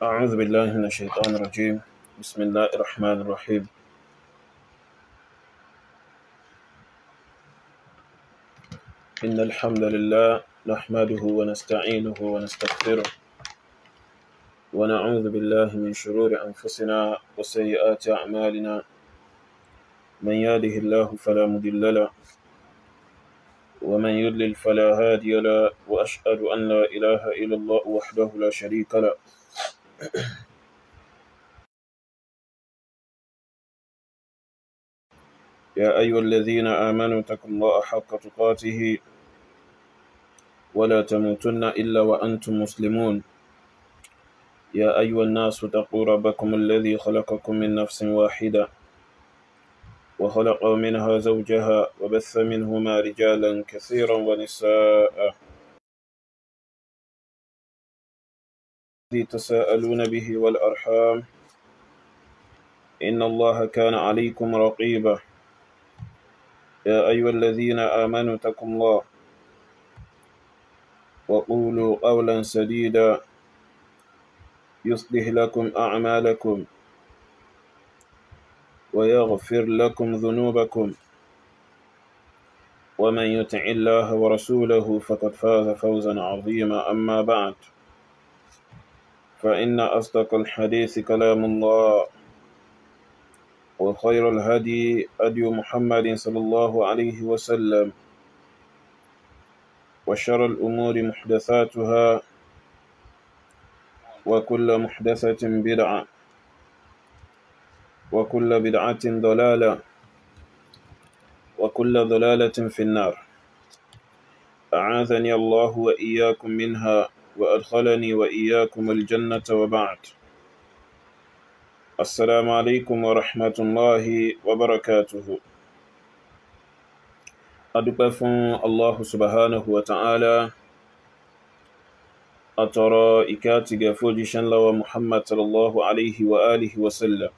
أعوذ بالله من الشيطان الرجيم. بسم الله الرحمن الرحيم. إن الحمد لله نحمده ونستعينه ونستغفره ونعوذ بالله من شرور أنفسنا وسيئات أعمالنا. من يهده الله فلا مضل له ومن يضلل فلا هادي له وأشهد أن لا إله إلا الله وحده لا شريك له. يا أيها الذين آمنوا اتقوا الله حق تقاته ولا تموتن إلا وأنتم مسلمون. يا أيها الناس اتقوا ربكم الذي خلقكم من نفس واحدة وخلق منها زوجها وبث منهما رجالا كثيرا ونساء الذي تساءلون به والأرحام إن الله كان عليكم رقيبا. يا أيها الذين آمنوا اتقوا الله وقولوا قولا سديدا يصلح لكم أعمالكم ويغفر لكم ذنوبكم ومن يطع الله ورسوله فقد فاز فوزا عظيما. أما بعد فإن أصدق الحديث كلام الله وخير الهدي هدي محمد صلى الله عليه وسلم وشر الأمور محدثاتها وكل محدثة بدعة وكل بدعة ضلالة وكل ضلالة في النار. أعاذني الله وإياكم منها وأدخلني وإياكم الجنة وبعد. السلام عليكم ورحمة الله وبركاته. أدوكفون الله سبحانه وتعالى أترى إكاتي فوجشن لو محمد صلى الله عليه وآله وسلم.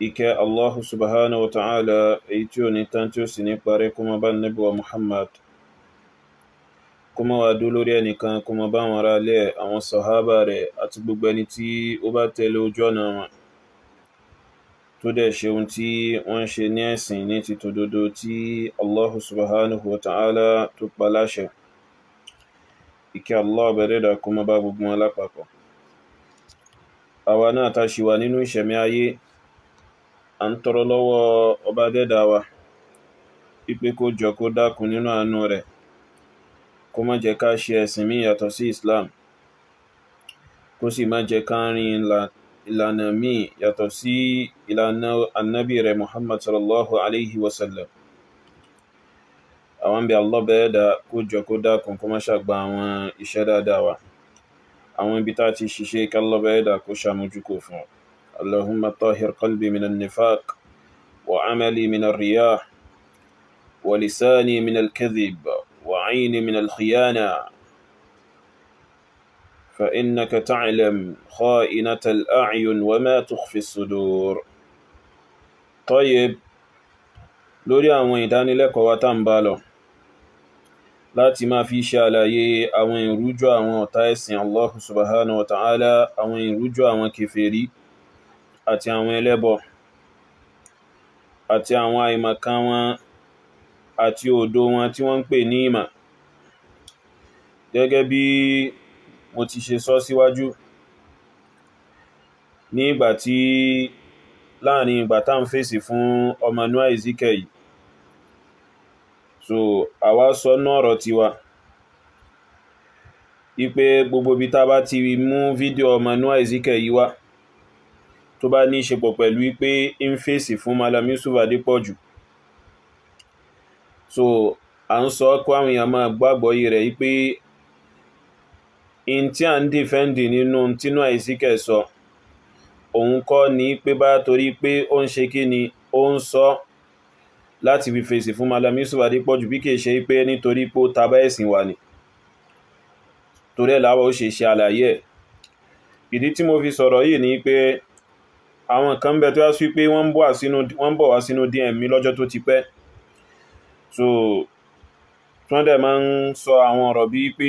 Ìkẹ́ Allahu subhanahu wa ta'ala èyí tí ó ní tán tí ó sì ní parí kó má bá Nábì wa Muhammad, kó má wá dúró lórí ẹnìkan, kó má bá wọn ará ilé àwọn sàhábà rẹ̀ àti gbogbo ẹni tí ó bá tẹ̀lé ojú ọ̀nà wọn tó dẹ̀ ṣe ohun tí wọ́n ṣe ní ẹ̀sìn ní ti tòdodo tí Allahu subhanahu wa ta'ala tó pa láṣẹ. Ìkẹ́ Allah bẹ̀rẹ̀dà kó má bá gbogbo wọn lápapọ̀. Àwa náà tá ṣì wà nínú ìṣẹ̀mí ayé, à ń tọrọ lọ́wọ́ ọba dẹ́dà wa wípé kó jọ kó dákun nínú àánú rẹ̀ kó má jẹ́ ká ṣe ẹ̀sìn mí yàtọ̀ sí Islam, kó sì má jẹ́ ká rìn ìlànà mí yàtọ̀ sí ìlànà annabi rẹ̀ Muhammad sallallahu alaihi wasallam. Àwọn bí Allah bẹ́ẹ̀dà kó jọ kó dákun kó má ṣàgbà àwọn iṣẹ́ dáadáa wa, àwọn ibi tá ti ṣiṣẹ́ kí Allah bẹ́ẹ̀dà kó ṣàmójúkò fún wa. اللهم طهر قلبي من النفاق وعملي من الرياء ولساني من الكذب وعيني من الخيانة فإنك تعلم خائنة الأعين وما تخفي الصدور. طيب lórí àwọn ìdánilẹ́kọ̀ọ́ wa tá ń bá lọ láti máa fi ṣe àlàyé àwọn ìrújú àwọn ọ̀tá ẹ̀sìn Allah subhanahu wa ta'ala, àwọn ìrújú àwọn kèfèrí àti àwọn ẹlẹ́bọ àti àwọn àìmọ̀kan wọn àti òdo wọn tí wọ́n ń pè ní ìmọ̀. Gẹ́gẹ́ bí mo ti ṣe sọ síwájú, ní ìgbà tí láàrin ìgbà tá ń fèsì fún ọmọ Noah Ezike yìí, so àwa sọ nọ́rọ̀ tiwa wípé gbogbo bí tá bá ti mú fídíò ọmọ Noah Ezike yìí wá tó bá ní ṣe pọ̀ pẹ̀lú wípé ń fèsì fún Malam Yusuf Adépọ̀jù, so à ń sọ kó àwọn èèyàn máa gbàgbọ́ yìí rẹ̀ wípé in tí à ń dìfẹ́ndì nínú tí Noah Ezike sọ òun kọ́ ní pé bá torí pé ó ń ṣe kí ni ó ń sọ láti fi fèsì fún Malam Yusuf Adépọ̀jù, bí kìí ṣe pé nítorí pé ó tabá ẹ̀sìn wà ní, torí ẹ̀ láwọ́ ó ṣe àlàyé ẹ̀. Ìdí tí mo fi sọ̀rọ̀ yìí ni pé àwọn kan bẹ̀ tó yá sí pé wọ́n bọ̀ wá sínú DM mi lọ́jọ́ tó ti pẹ́, so wọ́n dẹ̀ máa ń sọ àwọn ọ̀rọ̀ bí pé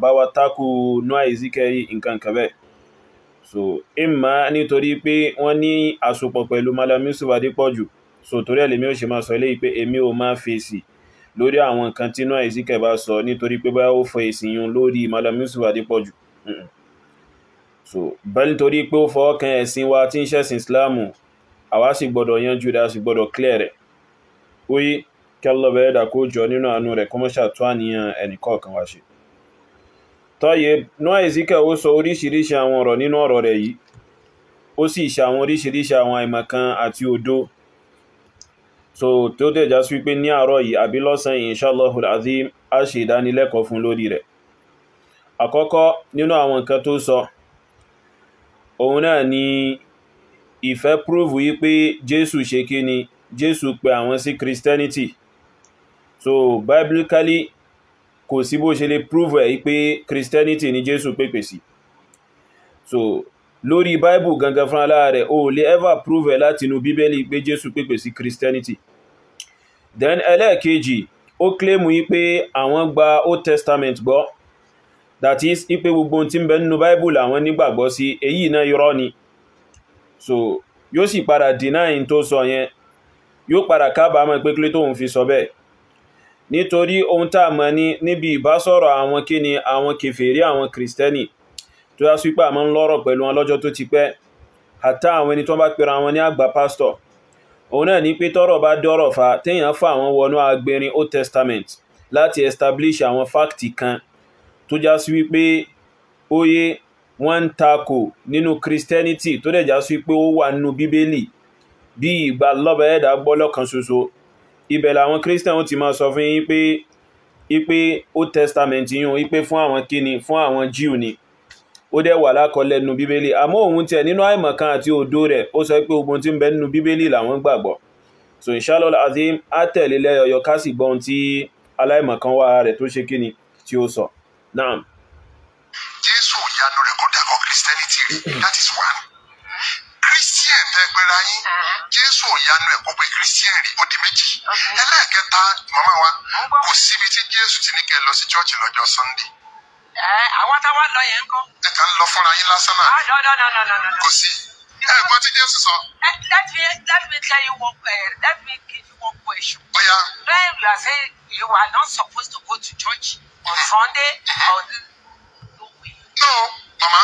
bá wa tako Noah Ezekiel nǹkan kan bẹ́ẹ̀. So imma nítorí pé wọ́n ní àsopọ̀ pẹ̀lú Malam Yusuf Adépọ̀jù, so torí ẹ̀lẹ́mí ò ṣe máa sọ eléyìí pé èmi ò máa fèsì lórí àwọn nǹkan tí Noah Ezekiel bá sọ nítorí pé bá ó fọ èsì yún lórí Malam Yusuf Adépọ̀jù. So bẹ́ẹ̀ nítorí pé ó fọwọ́ kan ẹ̀sìn wa tí ń ṣẹ̀sìn Islamu, àwa sì gbọ́dọ̀ yanjú rẹ̀, a sì gbọ́dọ̀ clear rẹ̀. Oye kí Allah bẹ̀rẹ̀ dà kó jọ nínú àánú rẹ̀ kó mọ́ ṣàtú àníyàn ẹnìkọ̀ọ̀kan wá ṣe. Tọ́yẹ Noah Ezekiel ó sọ oríṣiríṣi àwọn ọ̀rọ̀ nínú ọ̀rọ̀ rẹ̀ yìí, ó sì ṣe àwọn oríṣiríṣi àwọn àìmọ̀kan àti òdo. So tó tẹ̀já sí pé ní àárọ̀ yìí àbí lọ́sàn Inshallahul Azim a ṣe ìdánilẹ́kọ̀ọ́ fún lórí rẹ̀. Àkọ́kọ́ nínú àwọn nǹkan tó sọ, òun náà ni ìfẹ́ prove yí pé Jésù ṣe kí ni, Jésù pè àwọn sí Christianity. So biblically kò sí bó ṣe lè prove ẹ̀ pé Christianity ni Jésù pèpè sí. So lórí Bible gangan fún aláàrẹ̀ o lè ever prove ẹ̀ láti inú Bíbélì pé Jésù pèpè sí Christianity. Then ẹlẹ́ẹ̀kejì ó claim yí pé àwọn gba Old Testament gbọ́, that is pé gbogbo tí ń bẹ nínú Bible àwọn nígbàgbọ́ sí, èyí náà irọ́ ni. So yóò sì padà deny tó sọ yẹn, yóò padà kábàámọ̀ pé kílé tóun fi sọ bẹ́ẹ̀. Nítorí ohun tá a mọ̀ ní níbi ìbásọ̀rọ̀ àwọn kíni àwọn kèfèrí àwọn kìrìsìtẹ́nì tó yá sí pé àmọ́ ń lọ́rọ̀ pẹ̀lú wọn lọ́jọ́ tó ti pẹ́, àtà àwọn ẹni tó bá pera wọn ní àgbà pásítọ̀. Òun náà ní pé tọ́rọ̀ bá dọ́rọ̀ fa téèyàn fà àwọn wọnú agbẹ̀rin Old Testament láti establish àwọn fáktì kan tó já sí wípé óyé wọ́n ń takò nínú Christianity tó dẹ̀ já sí pé ó wà nínú Bíbélì bí ìgbà lọ́bẹ̀ ẹ̀dà gbọ́lọ́ kan ṣoṣo. Ibẹ̀ làwọn Christian ti máa sọ fún yín pé ipé Old Testament yún ipé fún àwọn kíni fún àwọn Jew ni, ó dẹ̀ wà lákọọ́lẹ̀ nínú Bíbélì. Àmọ́ òun tiẹ̀ nínú àìmọ̀kan àti òdo rẹ̀ ó sọ pé ogun tí ń bẹ nínú Bíbélì làwọn gbàgbọ́. So Inshallah Azim á tẹ̀lé lẹ́yọyọ ká sì gbọ́n tí aláìmọ̀kan wà rẹ̀ tó ṣe kíni tí ó sọ. Naam. Jésù ìyanu rẹ̀ kó dàkọ́ Christianity rí, that is one. Christian tẹ́gbẹ́ra yín, Jésù ìyanu ẹ̀ kó pé Christian rí, ó di méjì. Ẹlẹ́ẹ̀kẹta màmá wa, kò síbi tí Jésù ti ní kẹ́ lọ sí church lọ́jọ́ Sunday. Àwọn táwa lọ yẹn kọ́. Ẹ kàn ń lọ fúnra yín lásán náà. No. Kò sí. Ẹ̀gbọ́n tí Jésù sọ. Let me tell you let me give you one question. Ọ̀ya. When you are saying you are not supposed to go to church on Sunday or no way. No, mama.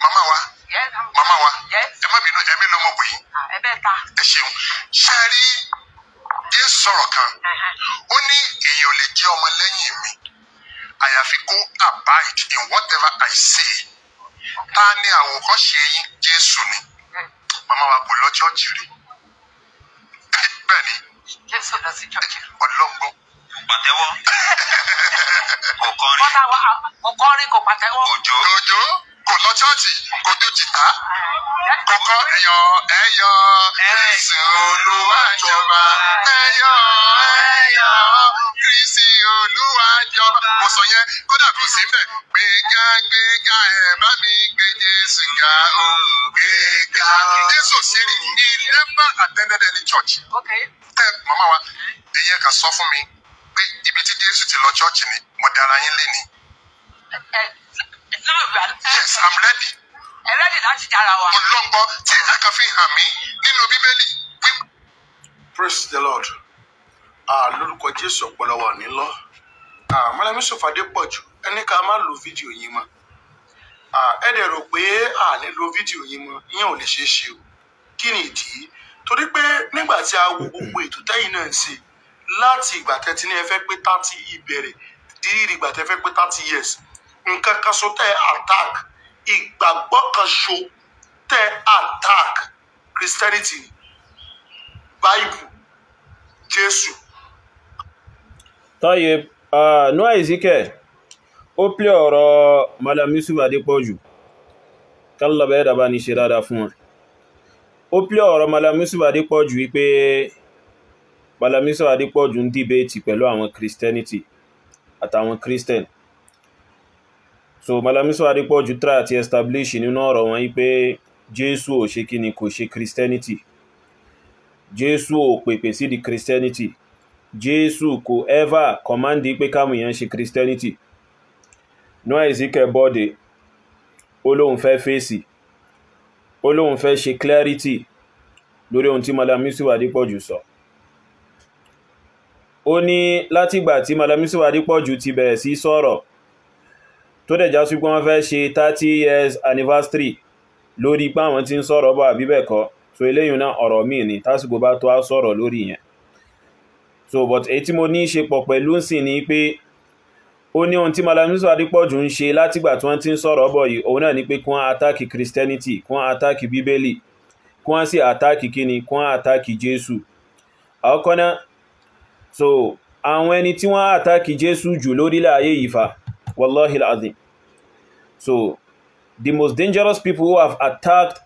Mama wa. Yes, Mama wa. Yes. Ẹ má bínú, ẹ̀mí ló mọ̀ pé. Ẹ bẹ́ẹ̀ ta. Ẹ ṣeun. Ṣé ẹ rí Jésù sọ̀rọ̀ kan? Ó ní èèyàn ò lè jẹ́ ọmọ lẹ́yìn mi. Àyàfi kó abide in whatever I say. Ta ni àwòkọ́ṣe yín? Jésù ni. Màmá wa kò lọ chọ́ọ̀chì rí. Bẹ́ẹ̀ ni. Jésù lọ sí church. Ọlọ́gbọ́n. Pàtẹ́wọ́. Kò kọrin. Bọ́dà wa kò kọrin kò pàtẹ́wọ́. Òjò. Òjò kò lọ chọ́ọ̀chì kò tó jìtá. Kò kọ́ ẹ̀yọ̀ Kristi Olúwa jọba. Ẹ̀yọ̀ Kristi Olúwa jọba. Mo sọ yẹn kódà kò sí mbẹ̀. Gbéga ẹ̀ bá mi gbé Jésù ga o. Gbéga. Jésù ṣe ni he never attended any church. Okay. Tẹ màmá wa, ẹ̀yẹ kan sọ fún mi pé ibi tí Jésù ti lọ chọ́ọ̀chì ni mo dára yín lé ni. Yes, I'm ready. Ẹ rẹ́dì láti dára wa. Ọlọ́ngbọ́n tí ẹ kàn fi hàn mí nínú Bíbélì. Praise the Lord. Lórúkọ Jésù ọ̀pọ̀lọpọ̀ nílọ. Malam Yusuf Adépọ̀jù ẹni ká má lo fídíò yín mọ́. Ẹ dẹ̀ rò pé a lè lo fídíò yín mọ́, ìyẹn ò lè ṣeé ṣe o. Kí ni ìdí? Torí pé nígbà tí a wo gbogbo ètò tẹ́yìn náà ń ṣe láti ìgbà tẹ́tí ní ẹ fẹ́ pé 30 ìbẹ̀rẹ̀ dírí ìgbà tẹ́ fẹ́ pé 30 years. Nǹkan kan so tẹ́ attack, ìgbàgbọ́ kan so tẹ́ attack Christianity, Bible, Jésù. Tọ́yẹ Noah Ezekiel ó pè ọ̀rọ̀ Malam Yusuf Adépọ̀jù kálọ̀ bẹ́ẹ̀ dábà ní ṣe dáadáa fún wọn. Ó pè ọ̀rọ̀ Malam Yusuf Adépọ̀jù wípé Malam Yusuf Adépọ̀jù ń dìbéètì pẹ̀lú àwọn Christianity àtàwọn Christian. So Malam Yusuf Adépọ̀jù try àti establish nínú ọ̀rọ̀ wọn wípé Jésù ò ṣe kíni kò ṣe Christianity. Jésù ò pèpè sí di Christianity. Jésù kò ever command pé káwọn èèyàn ṣe Christianity. Noah Ezekiel bọ́dé ó lóun fẹ́ fèsì, ó lóun fẹ́ ṣe clarity lórí ohun tí Malam Yusuf Adépọ̀jù sọ. Ó ní látìgbà tí Malam Yusuf Adépọ̀jù ti bẹ̀rẹ̀ sí sọ̀rọ̀ tó dẹ̀ já sí pé wọ́n fẹ́ ṣe 30 years anniversary lórí pé àwọn tí ń sọ̀rọ̀ bá àbí bẹ́ẹ̀ kọ́, so eléyìn náà ọ̀rọ̀ míì ni tásìkò bá tó á sọ̀rọ̀ lórí yẹn. So but èyí tí mo ní ṣe pọ̀ pẹ̀lú sí ni pé ó ní ohun tí Malam Yusuf Adépọ̀jù ń ṣe látìgbà tí wọ́n ti ń sọ̀rọ̀ bọ̀ yìí, òun náà ni pé kí wọ́n atáàkì Christianity, kí wọ́n atáàkì Bíbélì, kí wọ́n sì atáàkì kíni, kí wọ́n atáàkì Jésù. Àkọ́kọ́ náà, so àwọn ẹni tí wọ́n atáàkì Jésù jù lórílẹ̀ ayé yìí fa, wallahi al-azim. So the most dangerous people who have attacked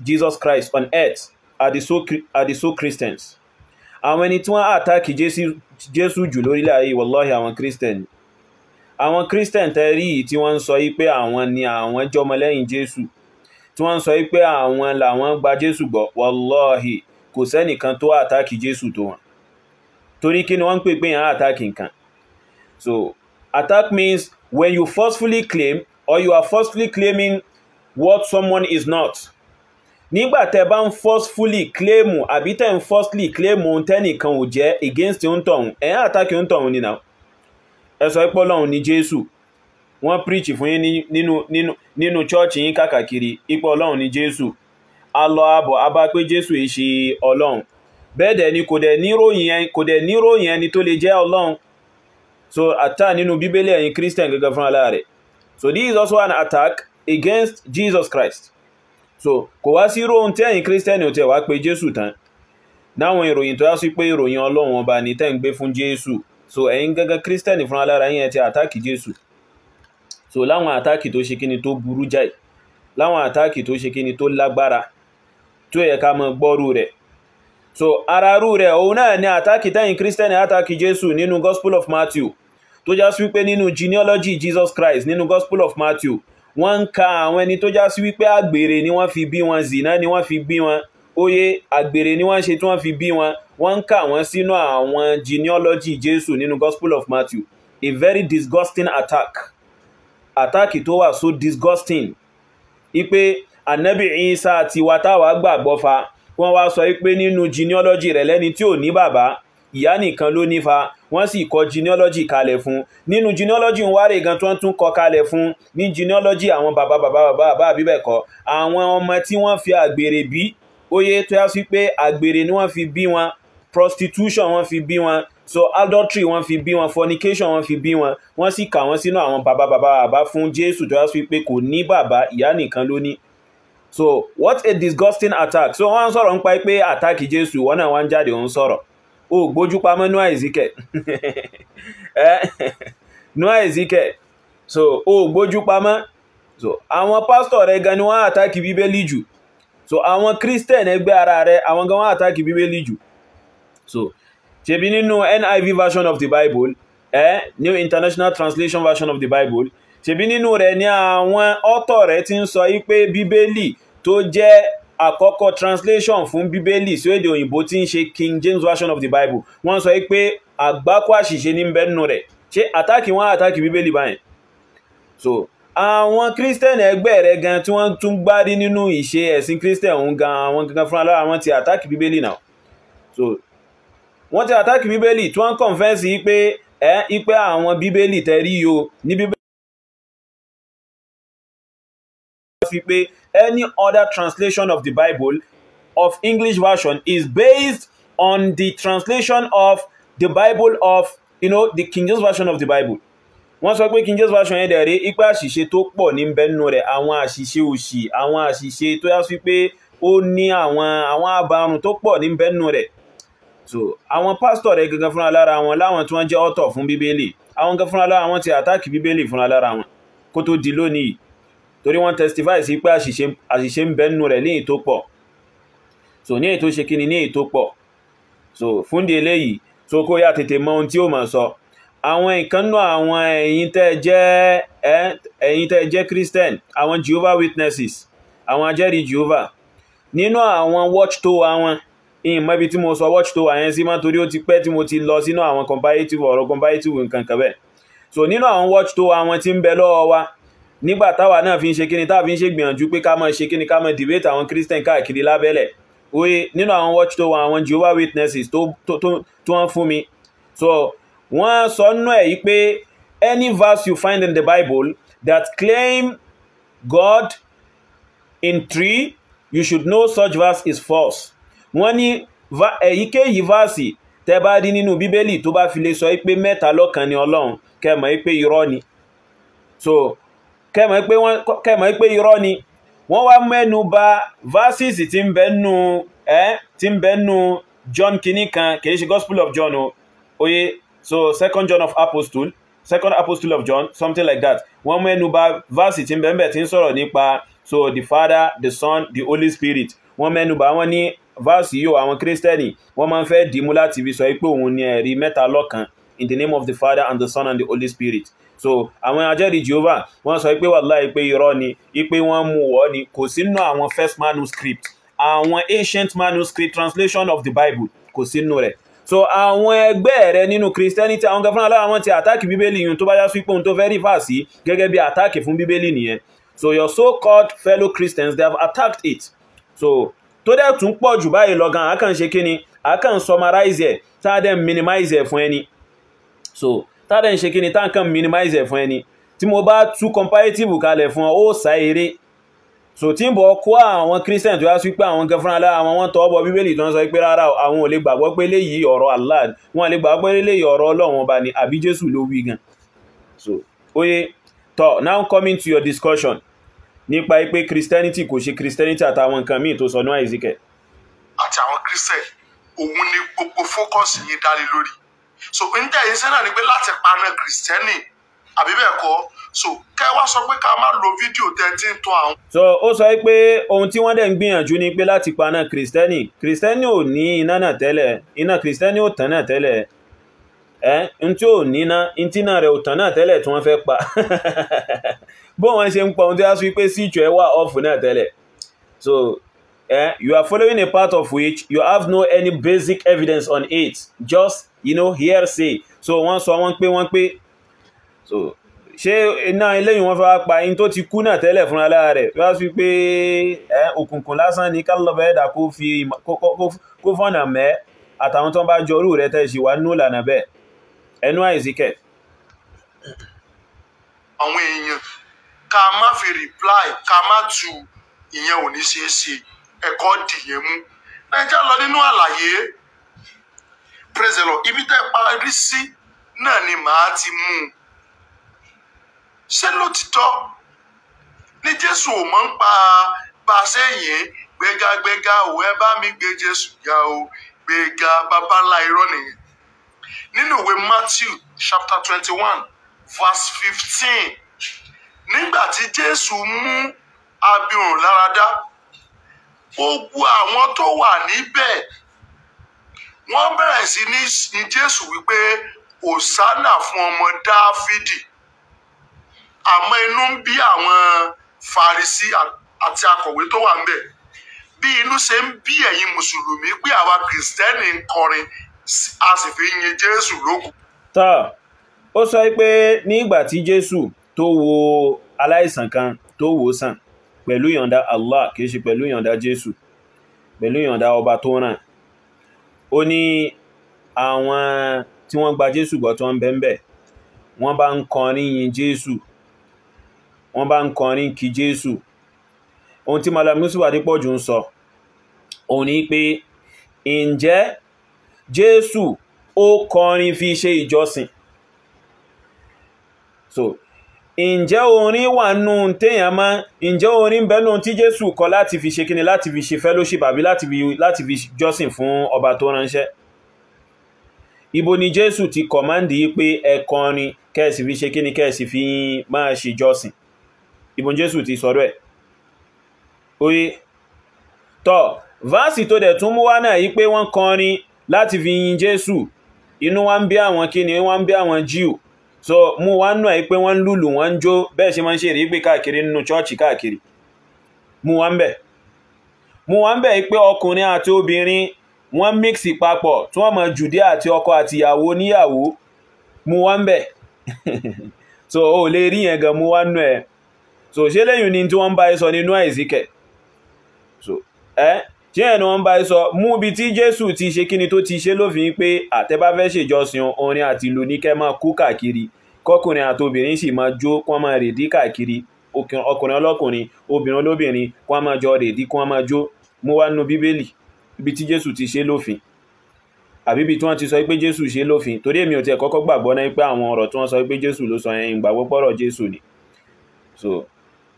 Jesus Christ on earth are the so Christians. Àwọn ẹni tí wọ́n attack Jésù jù lórílẹ̀ ayé, wallahi àwọn Christian. Àwọn Christian tẹ́rí tí wọ́n ń sọ yí pé àwọn ni àwọn jọmọlẹ́yìn Jésù, tí wọ́n ń sọ yí pé àwọn làwọn gba Jésù gbọ́, wallahi kò sẹ́nìkan tó attack Jésù tó wọn. Torí kí ni wọ́n ń pè pé yàn attack nǹkan. So attack means when you forcefully claim or you are forcefully claiming what someone is not. Nígbà tẹ́ bá ń forcefully claim àbí tẹ́ ń forcefully claim ohun tẹ́nìkan ò jẹ́ against òǹtọ̀hún, ẹ̀yàn attack òǹtọ̀hún ni náà. Ẹ sọ pé Ọlọ́run ni Jésù, wọ́n preach fún yín nínú church yín káàkiri ipò Ọlọ́run ni Jésù, a lọ abọ̀ abá pé Jésù è ṣe Ọlọ́run, bẹ́ẹ̀ dẹ̀ ni kò dẹ̀ níròyìn ẹni tó lè jẹ́ Ọlọ́run. So attack nínú Bíbélì ẹ̀yin Christian gẹ́gẹ́ fún ara rẹ̀. So this is also an attack against Jesus Christ. So kò wá sí róhun tí ẹ̀yin Christian ò tẹ̀ wá pé Jésù tán náwọn ìròyìn tó yá sí pé ìròyìn Ọlọ́run ọba ní tẹ́ ń gbé fún Jésù. So ẹ̀yin gẹ́gẹ́ Christian fún alára yín ẹ ti àtáàkì Jésù. So láwọn àtáàkì tó ṣe kíni tó burú jáì, láwọn àtáàkì tó ṣe kíni tó lágbára tó yẹ ká mọ gbọ́rú rẹ̀. So ararú rẹ̀ òun náà ni àtáàkì tẹ́yin Christian àtáàkì Jésù nínú Gospel of Matthew, tó já sí wípé nínú genealogy Jesus Christ nínú Gospel of Matthew wọ́n ń ka àwọn ẹni tó já sí wípé àgbèrè ni wọ́n fi bí wọn, zina ni wọ́n fi bí wọn, óyé àgbèrè ni wọ́n ṣe tí wọ́n fi bí wọn, wọ́n ń kà wọ́n sínú àwọn genealogy Jésù nínú Gospel of Matthew. A very disgusting attack. Attack tó wà so disgusting. Ipe Ànábì Isa àti wa táwa gbàgbọ́ fa, wọ́n wá sọ pé nínú genealogy rẹ̀ lẹ́ni tí ò ní bàbá, ìyá nìkan ló ní fa, wọ́n sì kọ genealogy kalẹ̀ fún. Nínú genealogy ń wáre gan tó ń tún kọ kalẹ̀ fún ní genealogy àwọn bàbá àbí bẹ́ẹ̀ kọ́, àwọn ọmọ tí wọ́n fi àgbèrè bí, óyé tó yá sí pé àgbèrè ni wọ́n fi bí wọn, prostitution wọ́n fi bí wọn, so adultery wọ́n fi bí wọn, fornication wọ́n fi bí wọn, wọ́n sì kà wọ́n sínú àwọn bàbá fún Jésù tó yá sí pé kò ní bàbá, ìyá nìkan ló ní. So what a disgusting attack. So wọ́n sọ̀rọ̀ ń pa pé attack Jésù, wọ́n náà wọ́n jáde ń sọ̀rọ̀. Ó gbójú pamọ́ Noah Ezekiel. Noah Ezekiel. So ó gbójú pamọ́. So àwọn pastor rẹ̀ gan ni wọ́n attack Bíbélì jù. So àwọn Christian ẹgbẹ́ ara rẹ̀ àwọn gan wọ́n attack Bíbélì jù. So ṣebí nínú NIV version of the Bible, New International Translation version of the Bible, ṣebí nínú rẹ̀ ni àwọn author rẹ̀ ti ń sọ yí pé Bíbélì tó jẹ́ àkọ́kọ́ translation fún Bíbélì sí èdè òyìnbó tí ń ṣe King James version of the Bible, wọ́n sọ pé àgbákò àṣìṣe ní bẹ́ẹ̀nù rẹ̀. Ṣé àtàkì wọ́n àtàkì Bíbélì báyìí? So àwọn Christian ẹgbẹ́ rẹ̀ gan tí wọ́n tún gbárí nínú ìṣe ẹ̀sìn Christian òun gan, àwọn gangan fúnra lára wọn ti àtàkì Bíbélì náà. So wọ́n ti àtàkì Bíbélì tí wọ́n confess yí pé ipe àwọn Bíbélì tẹ̀rí yo ní Bíbélì fi pé any other translation of the Bible of English version is based on the translation of the Bible of, the King James version of the Bible. Wọ́n sọ pé King James version yẹn dẹ̀rẹ́ ipa àṣìṣe tó pọ̀ ní bẹ́ẹ̀nù rẹ̀, àwọn àṣìṣe òṣì, àwọn àṣìṣe tó yá sí pé ó ní àwọn àbàrùn tó pọ̀ ní bẹ́ẹ̀nù rẹ̀. So àwọn pastor rẹ̀ gangan fúnra lára wọn láwọn tí wọ́n jẹ́ author fún Bíbélì, àwọn gangan fúnra lára wọn ti attack Bíbélì fúnra lára wọn kó tó di lónìí, torí wọ́n testify sí pé àṣìṣe ń bẹ́ẹ̀nù rẹ̀ ní èyí tó pọ̀. So ní èyí tó ṣe kíni ní èyí tó pọ̀. So fún di eléyìí, so kó yá tètè mọ ohun tí ó máa sọ. Àwọn ìkànnù àwọn ẹ̀yin tẹ́ jẹ́ Christian, àwọn Jehovah Witnesses, àwọn ajẹ́rìí Jehovah, nínú àwọn watchtower wọn, ìmọ̀ ibi tí mo sọ watchtower yẹn sí máa torí ó ti pẹ́ tí mo ti lọ sínú àwọn comparative nǹkan kan bẹ́ẹ̀. so nínú àwọn watch tó àwọn tí ń bẹ lọ́wọ́ wa nígbà táwa náà fi ń ṣe kíni táwa fi ń ṣe gbìyànjú pé ká máa ṣe kíni ká máa debate àwọn Christian káàkiri lábẹ́lẹ̀ oye nínú àwọn watch tó àwọn Jehovah Witnesses tó wọ́n fún mi so wọ́n sọ nú ẹ̀ yí pé any verse you find in the Bible that claim God in three, you should know such verse is false. Wọ́n ní èyíkéyìí verse tẹ́ bá rí nínú Bíbélì tó bá fi lè sọ pé mẹ́ta lọ́kan ni Ọlọ́run kẹ́ mọ̀ pé irọ́ ni. So kẹ́ mọ̀ pé irọ́ ni. Wọ́n wá mẹ́nu bà verses tí ń bẹ nú John kìíní kan kìí ṣe Gospel of John o. Oye so second Apostle of John something like that. Wọ́n mẹ́nu bà verse tí ń bẹ tí ń sọ̀rọ̀ nípa so the Father, the Son, the Holy Spirit. Wọ́n mẹ́nu bà wọ́n ní verse yìí àwọn Kristẹni wọ́n máa ń fẹ́ dìímú láti fi sọ pé òun ni ẹ̀rí mẹ́ta lọ́kan in the name of the Father and the Son and the Holy Spirit. So àwọn ajẹ́rìí Jehovah wọ́n sọ pé wàláhì pé irọ́ ni pé wọ́n mú wọ́ ni kò sínú àwọn first manuscript àwọn ancient manuscript translation of the Bible kò sínú rẹ̀. So àwọn ẹgbẹ́ rẹ̀ nínú Christianity àwọn gafúnra lára wọn ti àtàkì Bíbélì yìí tó bá yá sí pé ohun tó fẹ́ rí fàásì gẹ́gẹ́ bí àtàkì fún Bíbélì nìyẹn. So your so-called fellow Christians, they have attacked it. So tó dẹ̀ tún pọ̀ jù báyìí lọ gan akàn ṣe kíni akàn summarize ẹ̀ tá dẹ̀ minimize ẹ̀ fún ẹni. So tá dẹ̀ ṣe kíni tá kàn minimize ẹ̀ fún ẹni. Tí mo bá tú comparative kalẹ̀ fún ọ ó sá eré. So tí ń bọ̀ kó àwọn Christian tó yá sí pé àwọn gan fúnra lára àwọn tọwọ́ bọ Bíbélì tó ń sọ pé rárá àwọn ò lè gbàgbọ́ pé léyìí ọ̀rọ̀ Allah wọn lè gbàgbọ́ pé léyìí ọ̀rọ̀ Ọlọ́run ọba ni àbí Jésù ló wí gan. So oye tó now coming to your discussion nípa pé Christianity kò ṣe Christianity àtàwọn nǹkan míì tó sọ ní Isaac àti àwọn Christian òun ni gbogbo focus yìí dá lé lórí so n tẹ́ yìí sẹ́nà ni pé láti paná Christianity àbí bẹ́ẹ̀ kọ́ so kẹ́ wá sọ pé ká má lo fídíò tẹ́tí tó àwọn. So ó sọ pé ohun tí wọ́n dẹ̀ ń gbìyànjú ni pé láti paná Christianity ò ní iná náà tẹ́lẹ̀ iná Christianity ò tán náà tẹ́lẹ̀ n tí ò ní iná tí náà rẹ̀ ò tán náà tẹ́lẹ̀ tí wọ́n fẹ́ pa bó wọ́n ṣe ń pa ohun tí wọ́n sọ pé síjọ ẹ wà off náà tẹ́lẹ̀. So you are following a path of which you have no any basic evidence on it just hearsay. So wọ́n sọ wọ́n pé so ṣé iná eléyìí wọ́n fẹ́ pa in tó ti kú náà tẹ́lẹ̀ fúnra lára rẹ̀ wọ́n sọ pé òkùnkùn lásán ní kálọ́bẹ̀ ẹ̀dà kó fọ́nà mẹ́ àtàwọn tó bá jọ orú rẹ̀ tẹ́ ṣì wà nínú ìlànà bẹ́ẹ̀ ẹnu àìsíkẹ̀. àwọn èèyàn ká má fi reply ká má tu ìyẹn ò ní ṣeé ṣe ẹ̀kọ́ dìyẹn mú nàìjíríà lọ nínú àlàyé praise the Lord ibi tẹ́ parí sí náà ni màá ti mú un ṣé lótìtọ́ ní Jésù ò mọ̀ ń pa bá a sẹ́yìn gbégagbéga ò ẹ bá mi gbé Jésù ga o gbéga bàbá ńlá irọ́ nìyẹn nínú ìwé Matthew chapter 21 verse 15 nígbà tí Jésù mú abirùn láradá gbogbo àwọn tó wà níbẹ̀ wọ́n bẹ̀rẹ̀ sí ní Jésù wípé Hòsánà fún ọmọ Dáfídì àmọ́ inú ń bí àwọn Farisí àti akọ̀wé tó wà níbẹ̀ bí inú ṣe ń bí ẹ̀yin mùsùlùmí pé àwa Kìrìsìtẹ́nì ń kọrin a sì fi yin Jésù lókun. tá ó sọ pé nígbà tí Jésù tó wo aláìsàn kan tó wò sàn pẹ̀lú ìyọ̀ǹda Allah kìí ṣe pẹ̀lú ìyọ̀ǹda Jésù pẹ̀lú ìyọ̀ǹda ọba tó ràn ó ní àwọn tí wọ́n gba Jésù gbọ́ tó ń bẹ́ẹ̀ wọ́n bá ń kọrin yin Jésù wọ́n bá ń kọrin kí Jésù ohun tí Malam Yusuf Adépọ̀jù ń sọ òun ni pé ǹjẹ́ Jésù ó kọrin fi ṣe ìjọsìn so ǹjẹ́ orin wà nù téèyàn máa ǹjẹ́ orin bẹ́nu tí Jésù kọ láti fi ṣe kíni láti fi ṣe fellowship àbí láti fi jọ́sìn fún ọba tó ránṣẹ́ ibo ni Jésù ti kọ̀mándì pé ẹ kọrin kẹ́ẹ̀sì fi ṣe kíni kẹ́ẹ̀sì fi máa ṣe jọ́sìn ibo Jésù ti sọ̀rọ̀ ẹ̀ oye tọ́ váàsì tó dẹ̀ tún mú wá náà yí pé wọ́n kọrin láti fi yin Jésù inú wa ń bí àwọn kíni wọ́n ń bí àwọn Jíù so mú wá nù ẹ̀ pé wọ́n lùlù wọ́n ń jó bẹ́ẹ̀ ṣe máa ń ṣe rí pé káàkiri nínú chọ́ọ̀chì káàkiri mú wá ń bẹ̀ pé ọkùnrin àti obìnrin wọ́n mixi papọ̀ tí wọ́n mọ̀ Jùdíà àti ọkọ àti ìyàwó níyàwó mú wá ń bẹ̀ so o lè rí yẹn gan mú wá nú ẹ̀. So ṣé lẹ́yìn ni tí wọ́n bá sọ nínú àìsíkẹ̀, so ṣé ẹ̀ ni wọ́n bá sọ mú bí tí Jésù ti ṣe kíni tó ti ṣe lófin pé àtẹ́bá fẹ́ ṣèjọsìn orin àti ìlú ní kẹ́ máa kú káàkiri, kọkùnrin àtobìnrin sì máa jó kí wọ́n máa rèdí káàkiri, ọkùnrin ọlọ́kùnrin obìnrin olóbìnrin kí wọ́n máa jọ rèdí kí wọ́n máa jó, mú wá nú Bíbélì ibi tí Jésù ti ṣe lófin àbí ibi tí wọ́n ti sọ pé Jésù ṣe lófin. Torí èmi ò tiẹ̀ kọ́kọ́ gbàgbọ́ náà pé àwọn ọ̀rọ̀ tí wọ́n sọ pé Jésù ló sọ yẹn ìgbàgbọ́ pọ̀rọ̀ Jésù ni. So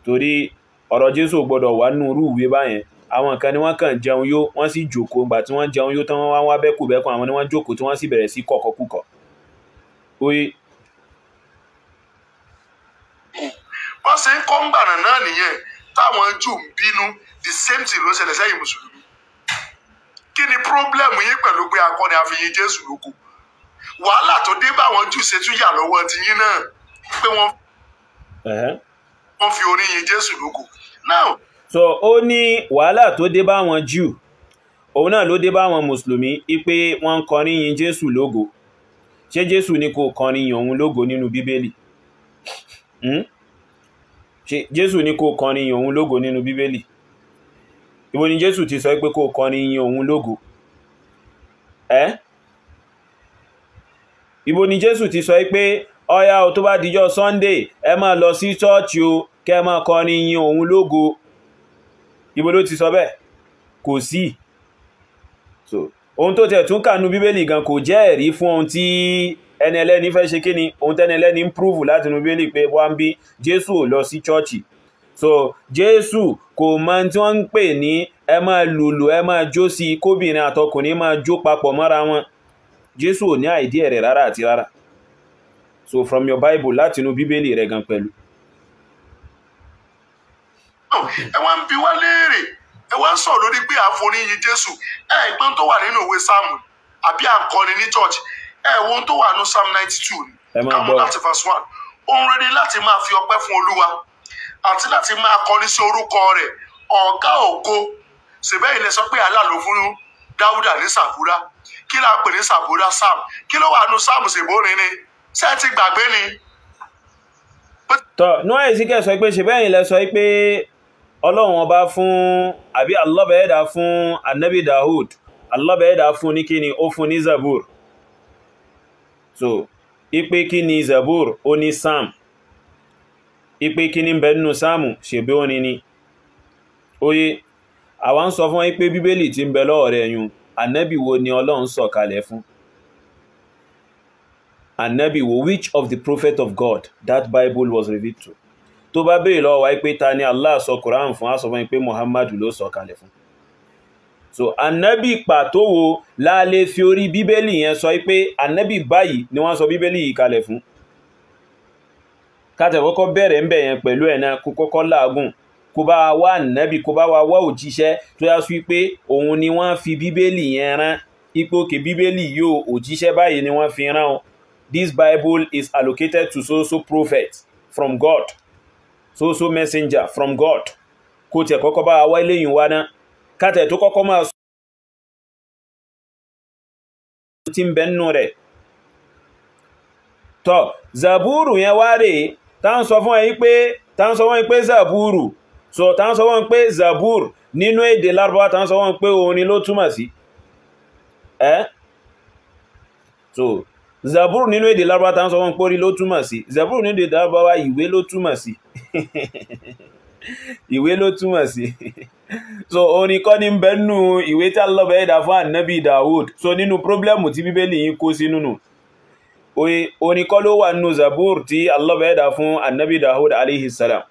torí ọ̀rọ̀ Jésù gbọ́dọ̀ wà nínú irú ìwé báyẹn. Àwọn kan ni wọ́n kàn jẹun yó, wọ́n sì jókòó, ìgbà tí wọ́n jẹun yó tán wọ́n wá bẹ́kùbẹ́kùn, àwọn ni wọ́n jókòó tí wọ́n sì bẹ̀rẹ̀ sí kọ̀kọ̀kúkọ̀. Oye wọ́n ṣe ń kọ́ ń gbànà náà nìyẹn táwọn Júù ń bínú, the same thing ló ṣẹlẹ̀ sẹ́yìn mùsùlùmí. Kí ni pírọ́blẹ̀mù yín pẹ̀lú pé akọni àfihàn Jésù lóko? Wàhálà tó dé bá àwọn Júù ṣe tún yà lọ́wọ́ ti yín náà pé wọ́n fi orí yin Jésù lóko. Now so ó ní wàhálà tó dé bá àwọn Júù, òun náà ló dé bá àwọn mùsùlùmí pé wọ́n ń kọrin yin Jésù lógo. Ṣé Jésù ní kò kọrin yin òun lógo nínú Bíbélì? Ṣé Jésù ní kò kọrin yin òun lógo nínú Bíbélì? Ibo ni Jésù ti sọ pé kò kọrin yin òun lógo? Ibo ni Jésù ti sọ pé ọ̀yá o tó bá dijọ́ Sunday ẹ máa lọ sí chọ́ọ̀chì o kẹ́ máa kọrin yin òun lógo? Ibo ló ti sọ bẹ́ẹ̀? Kò sí. So ohun tó tẹ̀ tún kà nínú Bíbélì gan kò jẹ́ ẹ̀rí fún ohun tí ẹni ẹlẹ́ni fẹ́ ṣe kíni, ohun tẹ́ni ẹlẹ́ni ń prúfù láti inú Bíbélì pé wọ́n bí Jésù ò lọ sí chọ́ọ̀chì. So Jésù kò mọ tí wọ́n ń pè ní ẹ máa lùlù ẹ máa jó sí kóbìnrin àtọkùnrin máa jó papọ̀ mọ́ra wọn. Jésù ò ní àìdíẹ̀ rẹ̀ rárá àti rárá. So from your Bible láti inú Bíbélì rẹ̀ gan pẹ̀lú. ẹ wá ń bi wá léèrè, ẹ wá ń sọ̀rọ̀ lórí pé àforíyìn Jésù. Ìgbọ́n tó wà nínú ìwé Sáàmù àbí à ń kọrin ní church. Ohun tó wà ní Psalm 92 ni kámú láti verse 1. Ohun rere láti máa fi ọpẹ́ fún Olúwa àti láti máa kọrin sí orúkọ rẹ̀ ọ̀gá ògo. Ṣèbẹ́ ilẹ̀ sọ pé Allah ló fún Dáúdà ní sàbúrà. Kí là ń pè ní sàbúrà? Psalm. Kí ló wà nínú Psalm ṣèbórin ni? Ṣé ẹ ti gbàgbé ni? Tọ́ ní àìsíkẹ̀ sọ pé ṣèbẹ́ ilẹ̀ sọ pé Ọlọ́run ọba fún àbí Allah bẹ̀ẹ́dà fún Annabi Dawud, Allah bẹ̀ẹ́dà fún ní kíni, ó fún ní Zabur. So ipe kí ni Zabur, ó ní Psalm. Ipe kí ni bẹ nínú Psalm, ṣèbí ó ní ni. Oye àwa ń sọ fún ipe Bíbélì tí ń bẹ lọ́wọ́ rẹ̀ yun, Ànábì wo ni Ọlọ́run sọ kalẹ̀ fún? Ànábì wo, which of the prophet of God that Bible was revealed to? Tó bá béèrè lọ́wọ́ wa pé ta ni Allah sọ Quran fún, á sọ fún pé Muhammadu ló sọ kalẹ̀ fún. So Ànábì pàtó wo la lè fi orí Bíbélì yẹn sọ pé Ànábì báyìí ni wọ́n sọ Bíbélì yìí kalẹ̀ fún? Ká tẹ̀ kọ́kọ́ bẹ̀rẹ̀ ń bẹ̀ yẹn pẹ̀lú ẹ̀ náà, kó kọ́kọ́ láàgùn, kó bá wá Ànábì, kó bá wá òjíṣẹ́ tó yá sí pé òun ni wọ́n fi Bíbélì yẹn rán, ipò kè Bíbélì yóò òjíṣẹ́ báyìí ni wọ́n fi rán o. This Bible is allocated to so prophet from God, so messenger from God. Kó tẹ̀ kọ́kọ́ bá wá eléyìn wá náà, ká tẹ̀ tó kọ́kọ́ máa sọ tí ń bẹ́nu rẹ̀. Tọ́ Zaburu yẹn wá rèé, tá ń sọ fún ẹ pé Zaburu, so tá ń sọ fún ẹ pé Zabur nínú èdè Lárúbáwá, tá ń sọ fún ẹ pé orin ló túmọ̀ sí. So Zabur nínú èdè Lárúbáwá, tá ń sọ fún ẹ pé orin ló túmọ̀ sí. Zabur nínú èdè Lárúbáwá ìwé ló túmọ̀ sí. Ìwé ló túmọ̀ sí. So orin kọ́ ní bẹ́nu ìwé tí Allah bẹ̀ẹ́dà fún Ànábì Dawud. So nínú problemu tí Bíbélì yìí kó sí nínú, orin kọ́ ló wà nínú Zabur tí Allah bẹ̀ẹ́dà fún Ànábì Dawud alayhi salam.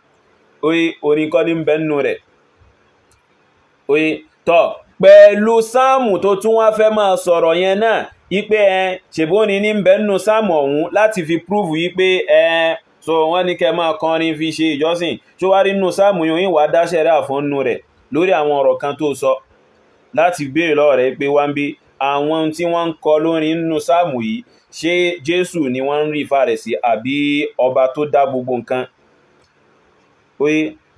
Orin kọ́ ní bẹ́nu rẹ̀. Tọ́ pẹ̀lú sáàmù tó tún wá fẹ́ máa sọ̀rọ̀ yẹn náà, ipé ṣèbóni ní bẹ́nu sáàmù ọ̀hún láti fi prove yí so wọ́n ní kẹ máa kọrin fi ṣe ìjọsìn, tó wá rí nínú sáàmù yóò wá dáṣẹ́rẹ́ àfọ́nú rẹ̀ lórí àwọn ọ̀rọ̀ kan tó sọ, láti béèrè lọ́wọ́ rẹ̀ pé wọ́n bí àwọn tí wọ́n ń kọ lórí nínú sáàmù yìí ṣé Jésù ni wọ́n ń rí ifá rẹ̀ sí àbí ọba tó dá gbogbo nǹkan.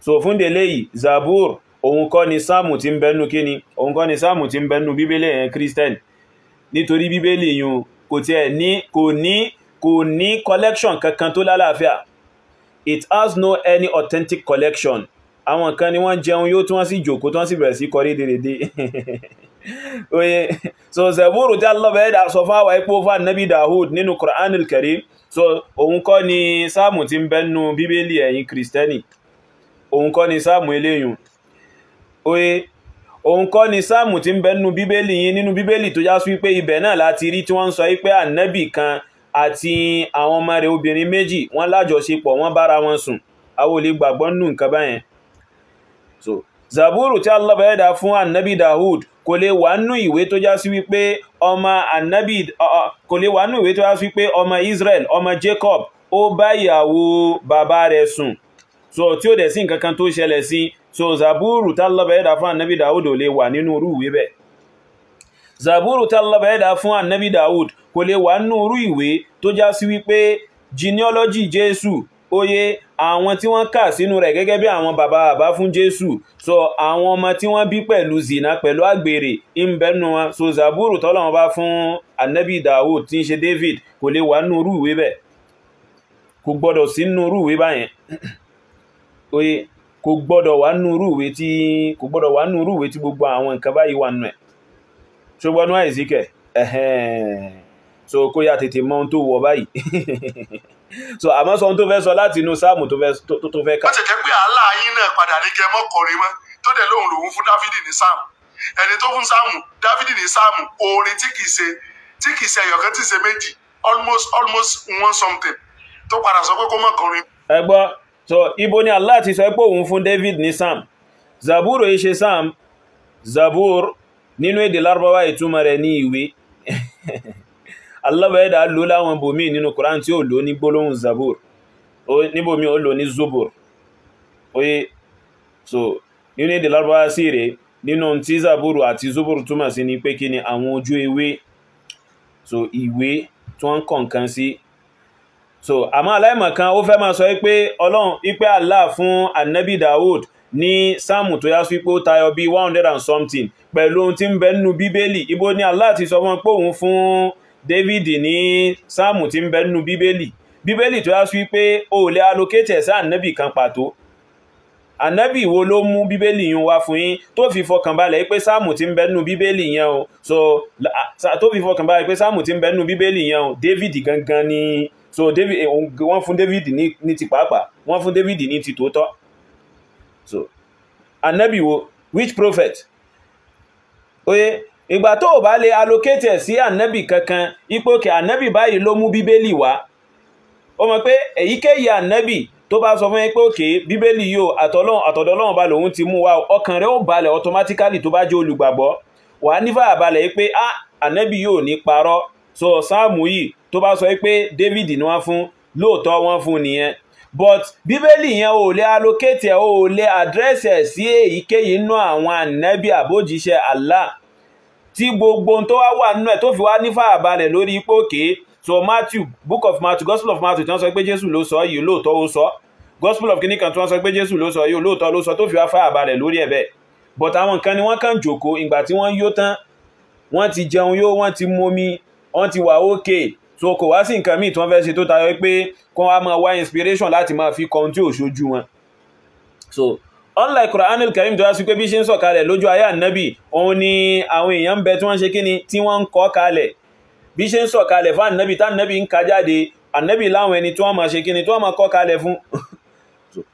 So fún délé yìí Zabur òun kọ́ ni sáàmù tí ń bẹnu kíni, òun kọ́ ni sáàmù tí ń bẹnu Bíbélì yẹn Christian, nítorí Bíbélì yìí kò kò ní collection kankan tó lálàáfíà. It has no any authentic collection. Àwọn kan ni wọ́n jẹun yóò tí wọ́n sì jókòó tí wọ́n sì bẹ̀rẹ̀ sí kọrí dédé. Oye, so Zaburu tí Allah bẹ̀rẹ̀ dà sọ fáwà ipò fún Nabi Dawud nínú Qur'an al-Karim. So òun kọ́ ni sáàmù tí ń bẹnu bíbélì ẹ̀yin Kristẹni. Òun kọ́ ni sáàmù eléyùn. Oye, òun kọ́ ni sáàmù tí ń bẹnu bíbélì yín nínú bíbélì tó já sí wípé ibẹ̀ náà láti rí tí wọ́n ń sọ wípé ànábì kan àti àwọn ọmọ rẹ̀ obìnrin méjì wọ́n lájọṣepọ̀ wọ́n bára wọn sùn. Àwọn ò lè gbàgbọ́ nínú nǹkan báyẹn. So Zaburu tí Allah bẹ̀rẹ̀ dà fún ànábì Dawud kò lè wà nínú ìwé tó já sí wípé ọmọ ànábì kò lè wà nínú ìwé tó já sí wípé ọmọ Israel ọmọ Jacob ó bá ìyàwó bàbá rẹ̀ sùn. So tí ó dẹ̀ sí nǹkan kan tó ṣẹlẹ̀ sí. So Zaburu tí Allah bẹ̀rẹ̀ dà fún ànábì Dawud ò lè wà nínú irú ìwé bẹ́ẹ̀. Zaburu tí Allah bẹ̀rẹ̀ dà fún ànábì Dawud kò lè wà nínú irú ìwé tó já sí wípé genealogy Jésù oye àwọn tí wọ́n kà sínú rẹ̀ gẹ́gẹ́ bí àwọn bàbá fún Jésù. So àwọn ọmọ tí wọ́n bí pẹ̀lú zina pẹ̀lú àgbèrè ń bẹnu wọn. So Zaburu tọ́lọ́run bá fún ànábì Dawud tí ń ṣe David kò lè wà nínú irú ìwé bẹ́ẹ̀. Kò gbọ́dọ̀ sí nínú irú ìwé báyẹn. Oye kò gbọ́dọ̀ wà nínú irú ìwé tí gbogbo àwọn nǹkan báyìí wà nínú ẹ̀. Ṣùgbọ́n àìsíkẹ̀ so kó yá tètè mọ ohun tó wọ báyìí. So àmọ́ sọ ohun tó fẹ́ sọ láti inú sáàmù tó fẹ́ ká. wọ́n ti jẹ́ pé àlá yín náà padà ní kẹ́ mọ́ kọrin mọ́ tó dẹ̀ lóhùn lòun fún Dáfídì ní sáàmù ẹni tó fún sáàmù Dáfídì ní sáàmù orin tí kìí ṣe ẹyọ̀kan tí ṣe méjì almost one something tó padà sọ pé kó mọ́ kọrin. ẹ gbọ́ so ibo ni Allah ti sọ pé òun fún David ní sáàmù. Zabur yìí ṣe sáàmù. Zabur nínú èdè Lárúbáwá ìtumọ̀ rẹ̀ ní ìwé. Allah bẹ̀rẹ̀ dà lò láwọn bòmí nínú Quran tí ó lò ní gbólóhùn Zabur. Níbòmí ó lò ní Zubur. Oye, so nínú èdè Lárúbáwá sí rẹ̀ nínú tí Zaburu àti Zubur túmọ̀ sí ni pé kí ni àwọn ojú ewé. So ìwé tí wọ́n kọ̀ǹkan sí. So àmọ́ aláìmọ̀kan ó fẹ́ máa sọ pé Ọlọ́run ipé Allah fún Annabi Dawud ní sáàmù tó yá sí pé ó tayọ bí 100 and something pẹ̀lú ohun tí ń bẹ nínú bíbélì. Ibo ni Allah ti sọ fún pé òun fún David ní sáàmù tí ń bẹ nínú bíbélì tó yá sí pé ó lè allocate ẹ̀ sí ànábì kan pàtó. Ànábì wo ló mú bíbélì yín wá fún yín tó fi fọkànbalẹ̀ pé sáàmù tí ń bẹ nínú bíbélì yẹn o so tó fi fọkànbalẹ̀ pé sáàmù tí ń bẹ nínú bíbélì yẹn o David gangan ni so David wọ́n fún David ní ti pàápàá wọ́n fún David ní ti tòótọ́. So ànábì wo which prophet oye ìgbà tó bá lè allocate ẹ̀ sí ànábì kankan ipòkè ànábì báyìí ló mú bíbélì wá. Ó mọ̀ pé èyíkéyìí ànábì tó bá sọ fún yín pé òkè bíbélì yóò àtọ̀dọ̀ Ọlọ́run bá lòun ti mú wá ọkàn rẹ̀ ó balẹ̀ automatically tó bá jẹ́ olùgbàgbọ́ wà ní fàyàbalẹ̀ pé ànábì yóò ní parọ́. So sáàmù yìí tó bá sọ pé David ni wọ́n fún lóòótọ́ wọ́n fún nìyẹn but bíbélì yẹn ò lè allocate ẹ̀ ò lè address ẹ̀ sí èyíkéyìí inú àwọn ànábì àbójíṣẹ́ Allah tí gbogbo tó wà nínú ẹ̀ tó fi wá ní fàyàbalẹ̀ lórí ipò òkè. So Matthew, book of Matthew, Gospel of Matthew tí wọ́n sọ pé Jésù ló sọ yìí lóòótọ́ ó sọ. Gospel of kìnnìkan tí wọ́n sọ pé Jésù ló sọ yìí lóòótọ́ ló sọ tó fi wá fàyàbalẹ̀ lórí ẹ̀ bẹ́ẹ̀. But àwọn kan ni wọ́n kàn jòkó ìgbà tí wọ́n yó tán wọ́n ti jẹun yó wọ́n ti momi wọ́n ti wà okay. So kò wá sí nǹkan míì tí wọ́n fẹ́ ṣe tó tayọ pé kó wá máa wá inspiration láti máa fi kọ́ ohun tí ò ṣojú wọn. So unlike Quran al-Karim tó yá sí pé bí ṣe ń sọ̀kalẹ̀ lójú ayé ànábì òun ni àwọn èèyàn ń bẹ tí wọ́n ṣe kíni tí wọ́n ń kọ́ kalẹ̀ bí ṣe ń sọ̀kalẹ̀ fún ànábì tá ànábì ń ka jáde ànábì láwọn ẹni tí wọ́n máa ṣe kíni tí wọ́n máa kọ́ kalẹ̀ fún.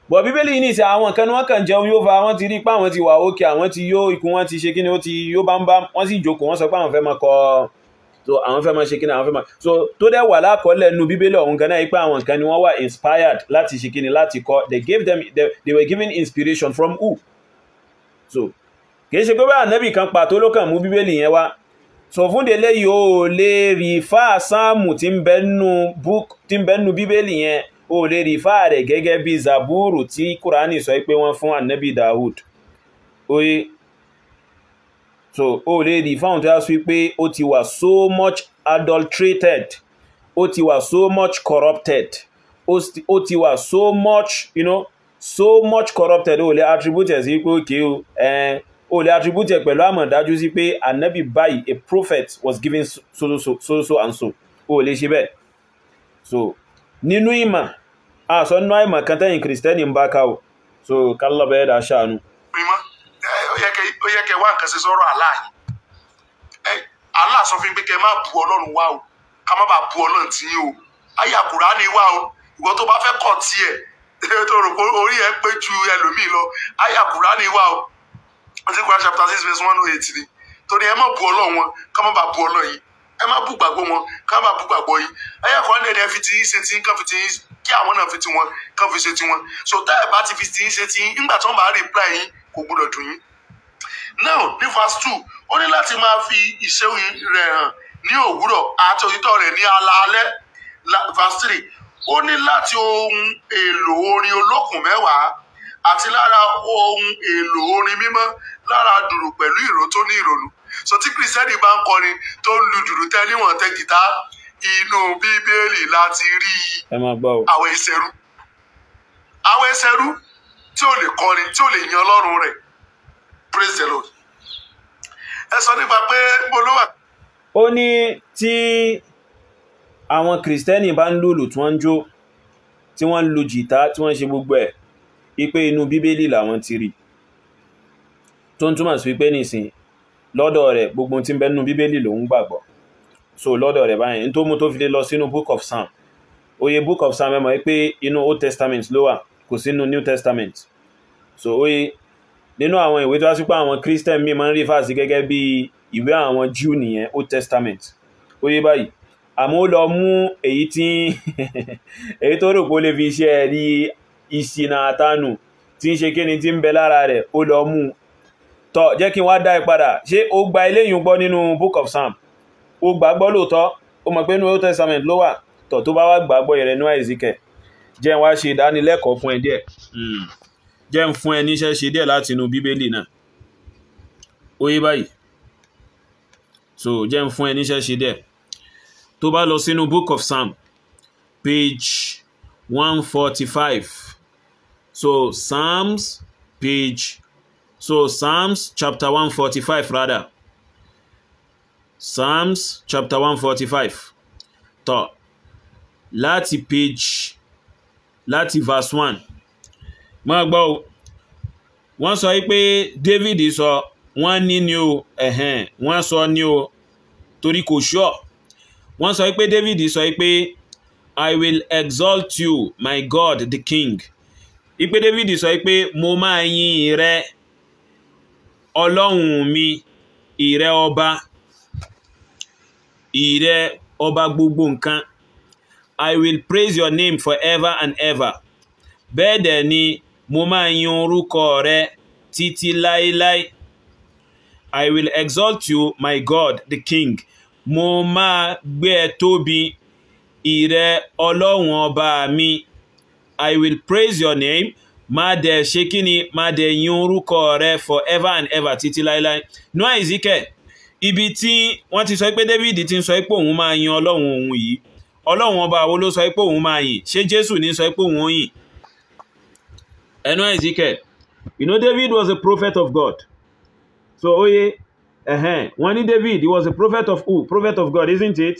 Bọ̀ bíbélì ní ìsẹ̀ àwọn kan ní wọ́n kàn jẹun yóò fa wọ́n ti rí pé àwọn ti wà òkè àwọn ti yó ikú wọn ti ṣe kíni ó ti yó bámbám wọ́n sì jókòó wọ́n sọ pé àwọn fẹ́ máa kọ́ so àwọn fẹ́ máa ṣe kíni àwọn fẹ́ máa so tó dẹ̀ wà lákọọ́lẹ̀ nínú bíbélì ọ̀hún gan náà pé àwọn kan ni wọ́n wà inspired láti ṣe kíni láti kọ́ they were given inspiration from who. So kìí ṣe pé bá ànábì kan pàtó ló kàn mú bíbélì yẹn wá. So fún délé yóò lè rí fáà sáàmù tí ń bẹ nínú bíbélì yẹn ó lè rí fáà rẹ̀ gẹ́gẹ́ bí Zaburu tí Kùránì sọ pé wọ́n fún ànábì Dawud. Oye so ó lè rí fáwọn tó yá sí pé ó ti wà so much adulterated ó ti wà so much corrupted ó ti wà so much so much corrupted ó lè attribute sí pé òkè ó lè attribute pẹ̀lú àmọ̀dájú sí pé ànábì báyìí a prophet was given so and so ó lè ṣe bẹ́ẹ̀. so nínú ìmọ̀ àṣọ nínú àìmọ̀ kan tẹ́yìn kìrìsìtẹ́nì ń bá ká o so kálọ́ bẹ́ẹ̀ dá ṣàánú. mímọ́ ó yẹ kẹ́ wá nǹkan ṣe sọ́rọ̀ àlá yìí àlá sọ fún mi pé kẹ́ má bu Ọlọ́run wá o ká má bàa bu Ọlọ́run tì yín o ayé Kùránì wá o ìwọ tó bá fẹ́ kọ̀ tiẹ̀ tó rò pé orí ẹ pé ju ẹlòmíì lọ ayé Kùránì wá o ọtí Kùránì chapter 6 verse 108 ni torí ẹ má bu Ọlọ́run wọn ká má bàa bu Ọlọ́run yìí ẹ má bú gbàgbọ́ wọn ká má bú gbàgbọ́ yìí ayé Kùránì ẹni ẹ fi ti yín ṣe tí kán fi ti yín kí àwọn náà fi ti wọn kán fi ṣe ti wọn so tá ẹ bá ti fi ti yín ṣe ti yín nígbà tí wọ́n bá reply yín kò gbọdọ̀ dùn yín. Now ní verse 2 ó ní láti máa fi ìṣeun rẹ̀ hàn ní òwúrọ̀ àti òtítọ́ rẹ̀ ní alaalẹ́. Verse 3 ó ní láti ohun èlò orin olókùn 10 àti lára ohun èlò orin mímọ́ lára dùrù pẹ̀lú ìró tó ní ìrònú. So tí kìrìsìtẹ́nì bá ń kọrin tó ń lu dùrù tẹ́lẹ̀ wọ́n tẹ́ gìtá inú bíbélì láti rí àwọn ẹsẹ̀rú tí ò lè kọrin tí ò lè yan Ọlọ́run rẹ̀. Praise the Lord. Ẹ sọ nípa pé mo ló wà. Ó ní tí àwọn kìrìsìtẹ́nì bá ń lùlù tí wọ́n ń jó tí wọ́n ń lu jìtá tí wọ́n ń ṣe gbogbo ẹ̀ ipé inú bíbélì làwọn ti rí tó ń túmọ̀ sí pé nìsín lọ́dọ̀ rẹ̀ gbogbo tí ń bẹ nínú bíbélì lòun gbàgbọ́ so lọ́dọ̀ rẹ̀ báyìí tó mú tó fi lè lọ sínú book of Psalm oye book of Psalm mẹ́mọ̀ pé inú Old Testament ló wà kò sínú New Testament so oye nínú àwọn ìwé tó wá sí pé àwọn Christian mi máa ń rí fàásí gẹ́gẹ́ bí ìwé àwọn Jew nìyẹn Old Testament oye báyìí àmọ́ ó lọ mú èyí tí èyí tó rò pé ó lè fi iṣẹ́ rí ìṣìnà àtànù tí ń ṣe kí ni tí ń bẹ lára rẹ̀ ó lọ mú tọ́ jẹ́ kí wá dá ẹ padà ṣé ó gba eléyìí gbọ́ nínú book of Psalm ó gbàgbọ́ lóòótọ́ ó mọ̀ pé nínú Old Testament ló wà tọ̀ tó bá wá gbàgbọ́ ìrẹ̀ ní Ezekiel jẹ́ wá ṣe ìdánilẹ́kọ̀ọ́ fún ẹ díẹ̀ jẹ́ ń fún ẹ níṣẹ́ ṣe díẹ̀ láti inú bíbélì náà ó yé báyìí so jẹ́ ń fún ẹ níṣẹ́ ṣe díẹ̀ tó bá lọ sínú book of Psalm page 145 so Psalms chapter 145 rather Psalms chapter 145 tó láti verse 1 máa gbọ́ wọ́n sọ pé David sọ wọ́n ní ni o wọ́n sọ ní o torí kò ṣọ́ wọ́n sọ pé David sọ pé I will exalt you my God the King ipe David sọ pé mo máa yìn ìrẹ Ọlọ́run mi ìrẹ ọba gbogbo nǹkan I will praise your name forever and ever bẹ́ẹ̀ dẹ̀ ni mo máa yin orúkọ rẹ títí láíláí I will exalt you my God the King mo máa gbé ẹ tóbi ìrẹ Ọlọ́run ọba mi I will praise your name máa dẹ̀ ṣe kí ni máa dẹ̀ yin orúkọ rẹ forever and ever títí láíláí nú Ezekiel ibi tí wọ́n ti sọ pé David ti ń sọ pé òun máa yin Ọlọ́run òun yìí Ọlọ́run ọba wo ló sọ pé òun máa yìn ṣé Jésù ní sọ pé òun ó yìn ẹnu Ezekiel you know David was a prophet of God so oye wọ́n ní David he was a prophet of who? Prophet of God, isn't it?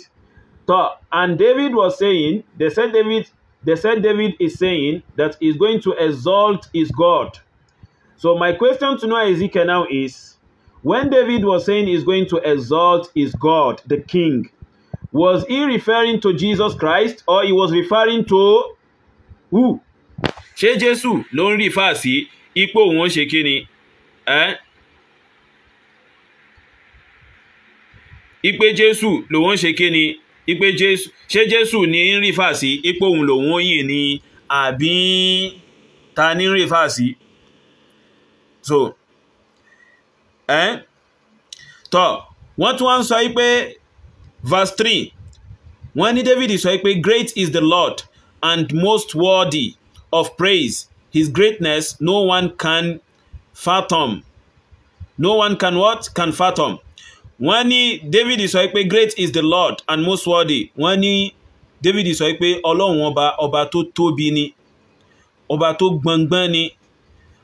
And David was saying they said David is saying that he's going to exalt his God. So my question to Noah Ezekiel now is, when David was saying he's going to exalt his God, the King, was he referring to Jesus Christ or he was referring to who? Ṣé Jésù ló ń rí fà sí ipò òun ṣe kí ni? Ipe Jésù lòun ṣe kí ni? Ipe Jésù ṣé Jésù ní ń rí fà sí ipò òun lòun ó yìn ni àbí ta ní ń rí fà sí? So tọ́ wọ́n tún wá ń sọ pé verse 3 wọ́n ní David sọ pé great is the Lord and most worthy of praise, his greatness no one can fathom. No one can what? Can fathom. Wọ́n ní David sọ pé great is the Lord and most worthy. Wọ́n ní David sọ pé Ọlọ́run ọba tó tóbi ni, ọba tó gbọngbọ́n ni,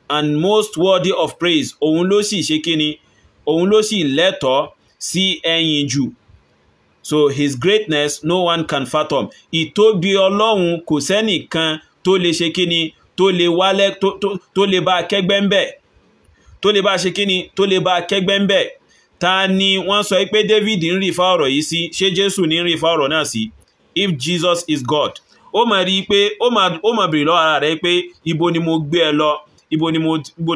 and most worthy of praise. Òun ló sì ṣe kíni? Òun ló sì lẹ́tọ̀ọ́ sí ẹ̀yìn jù. So his greatness no one can fathom. Ìtóbi Ọlọ́run kò sẹ́nìkan tó lè ṣe kíni tó lè wálẹ̀ tó lè bá kẹ́gbẹ́ ńbẹ̀. Tó lè bá ṣe kíni tó lè bá kẹ́gbẹ́ ńbẹ̀. Ta ni wọ́n sọ pé David ń rí fa ọ̀rọ̀ yìí sí? Ṣé Jésù ní ń rí fa ọ̀rọ̀ náà sí? If Jesus is God. Ó máa rí pé ó máa bèrè lọ́wọ́ ara rẹ̀ pé ibo ni mo gbé ẹ lọ? Ibo ni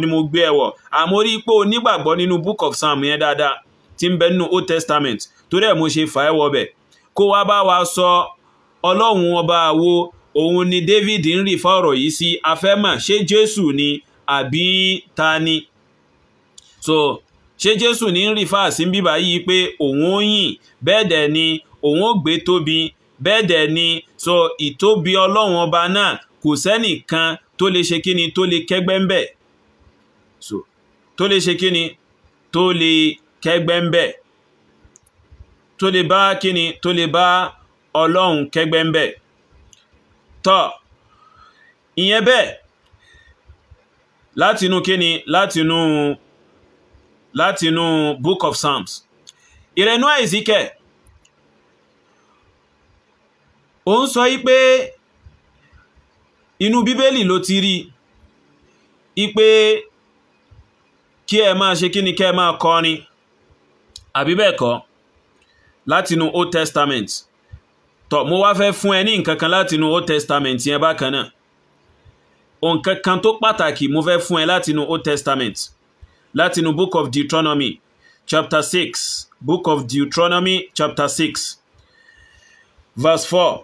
mo gbé ẹ wọ̀? Àmọ́ rí pé o nígbàgbọ́ nínú book of Psalm yẹn dáadáa tí ń bẹ nínú Old Testament. Torí ẹ̀ mo ṣe fà ẹ́ wọ bẹ̀. Kó wá bá wa sọ Ọlọ́run ọba wo òun ni David ń rí fa ọ̀rọ̀ yìí sí? A fẹ́ mọ̀ ṣé Jésù ni àbí ta ni? So ṣé Jésù ní ń rí fa sí bíbá yìí pé òun ó yìn bẹ́ẹ̀ dẹ̀ ni òun ó gbé tóbi bẹ́ẹ̀ dẹ̀ ni so ìtóbi Ọlọ́run ọba náà kò sẹ́nìkan tó lè ṣe kíni tó lè kẹ́gbẹ́ ńbẹ̀. So tó lè ṣe kíni tó lè kẹ́gbẹ́ ńbẹ̀. Tó lè bá kíni tó lè bá Ọlọ́run kẹ́gbẹ́ ńbẹ̀. Tọ́ ìyẹn bẹ́ẹ̀ látinú kíni látinú book of Psalms. Ìrẹ̀nú Àìsíkẹ̀ ó ń sọ wípé inú Bíbélì ló ti rí ipé kí ẹ máa ṣe kíni kí ẹ máa kọrin àbí bẹ́ẹ̀ kọ́ látinú Old Testament. Tọ́ mo wá fẹ́ fún ẹ ní nǹkan kan látinú Old Testament yẹn bákan náà. Nǹkan kan tó pàtàkì mo fẹ́ fún ẹ látinú Old Testament. Látinú book of Deuteronomy chapter 6. Book of Deuteronomy chapter 6 verse 4.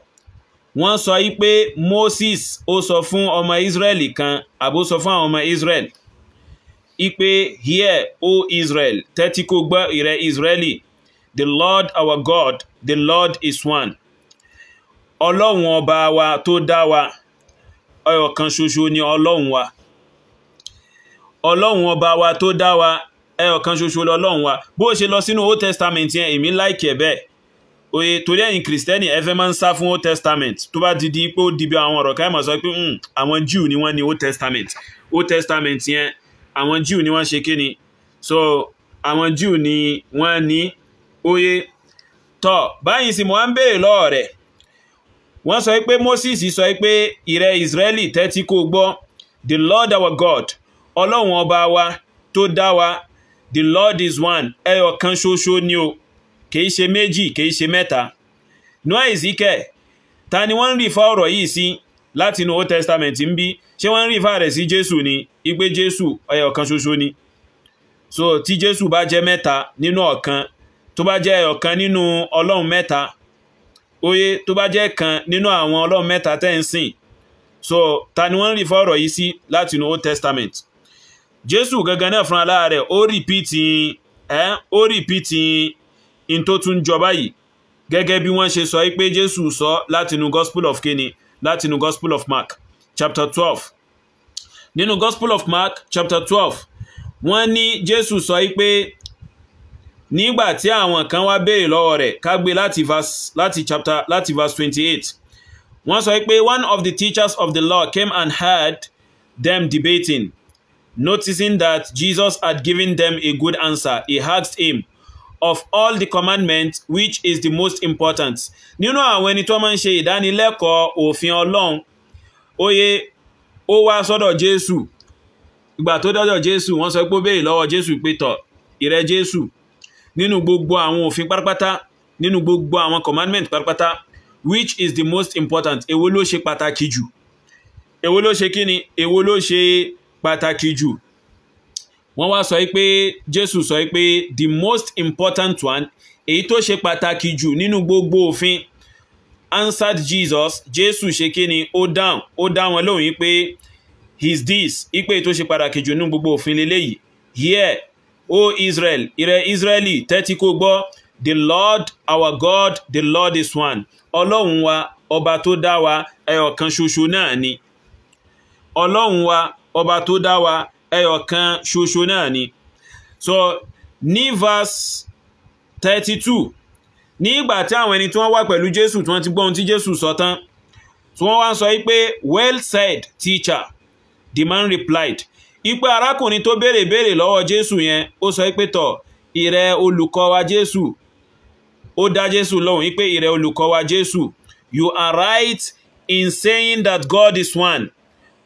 Wọ́n sọ yí pé Moses ó sọ fún ọmọ Israeli kan àbó sọ fún àwọn ọmọ Israel ipe hear O Israel tẹ́tí kó gbọ́ ìrẹ Israeli, the Lord our God, the Lord is one. Ọlọ́run ọba wa tó dá wa ọ̀kan ṣoṣo ni Ọlọ́run wa. Ọlọ́run ọba wa tó dá wa ọ̀kan ṣoṣo lọ́lọ́run wa. Bó ṣe lọ sínú Old Testament yẹn èmi like ẹ̀ bẹ́ẹ̀. Oye torí ẹ̀yin Kristẹni ẹ fẹ́ máa ń sá fún Old Testament tó bá di pé ó di bí àwọn ọ̀rọ̀ káyọ̀ máa sọ pé àwọn Jew ni wọ́n ní Old Testament. Old Testament yẹn àwọn Jew ni wọ́n ṣe kíni. So àwọn Jew ni wọ́n ní oye tọ́ báyìí sì mo wá ń béèrè lọ́wọ́ rẹ̀. Wọ́n sọ pé Moses sọ pé ìrẹ Israeli tẹ́tí kó gbọ́, the Lord our God, Ọlọ́run ọba wa tó dá wa, the Lord is one, ẹyọ̀kan ṣoṣo ni o, kìí ṣe méjì kìí ṣe mẹ́ta. Nú Àìsíkẹ̀ ta ni wọ́n ń rí fa ọ̀rọ̀ yìí sí látinú Old Testament ń bí? Ṣé wọ́n ń rí fa rẹ̀ sí Jésù ni ipé Jésù ẹyọ̀kan ṣoṣo ni? So tí Jésù bá jẹ́ mẹ́ta nínú ọ̀kan, tó bá jẹ́ ẹyọ̀kan nínú Ọlọ́run mẹ́ta, oye tó bá jẹ́ kan nínú àwọn Ọlọ́run mẹ́ta tẹ́ ń sìn, so ta ni wọ́n ń rí fa ọ̀rọ̀ yìí sí látinú Old Testament? Jésù gangan náà fún aláà rẹ̀ ó rìpítì in tó tún jọ báyìí gẹ́gẹ́ bí wọ́n ṣe sọ pé Jésù sọ látinú Gospel of Kini, látinú Gospel of Mark chapter 12. Nínú Gospel of Mark chapter 12 wọ́n ní Jésù sọ pé nígbà tí àwọn kan wá béèrè lọ́wọ́ rẹ̀ ká gbé láti verse 28. Wọ́n sọ pé one of the teachers of the law came and heard them debating. Noticing that Jesus had given them a good answer, he asked him, of all the commandments, which is the most important? Nínú àwọn ẹni tó máa ń ṣe ìdánilẹ́kọ̀ọ́ òfin Ọlọ́run, oye ó wá sọ́dọ̀ Jésù. Ìgbà tó dọ́dọ̀ Jésù, wọ́n sọ pé ó béèrè lọ́wọ́ Jésù pé tọ̀, ìrẹ Jésù, nínú gbogbo àwọn òfin pátápátá, nínú gbogbo àwọn commandment pátápátá, which is the most important? Èwo ló ṣe pàtàkì jù? Èwo ló ṣe kíni? Èwo ló ṣe pàtàkì jù? Wọ́n wá sọ pé Jésù sọ pé the most important one, èyí tó ṣe pàtàkì jù nínú gbogbo òfin. Answered Jesus, Jésù ṣe kíni? Ó dáhùn wọn lóhùn pé is this, ipe tó ṣe pàtàkì jù nínú gbogbo òfin leléyìí. Hear, O Israel, ìrẹ Israeli tẹ́tí kó gbọ́, the Lord our God, the Lord is one. Ọlọ́run wa ọba tó dá wa ẹyọ̀kan ṣoṣo náà ni. Ọlọ́run wa ọba tó dá wa ẹyọ̀kan ṣoṣo náà ni. So ní verse 32, nígbà tí àwọn ẹni tí wọ́n wá pẹ̀lú Jésù tí wọ́n ti gbọ́ ohun tí Jésù sọ tán, tí wọ́n wá sọ pé well said teacher, the man replied. Ipe arákùnrin tó béèrè lọ́wọ́ Jésù yẹn ó sọ pé tọ̀, ìrẹ olùkọ́ wa Jésù, ó dá Jésù lóhùn wípé ìrẹ olùkọ́ wa Jésù, you are right in saying that God is one.